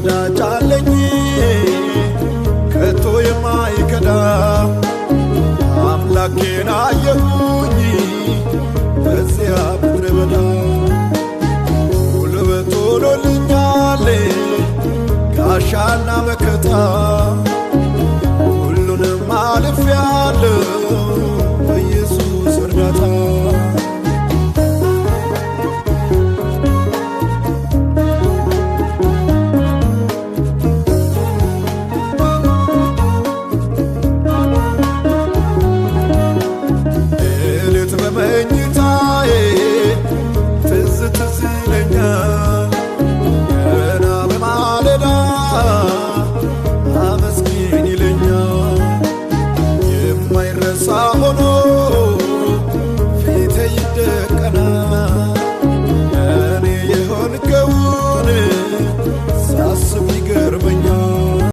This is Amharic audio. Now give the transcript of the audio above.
ወዳጅ አለኝ ከቶ የማይከዳ አምላኬን አየሁኝ በዚያ ምድረ በዳ ጉልበት ሆኖልኛል ጋሻና መከታ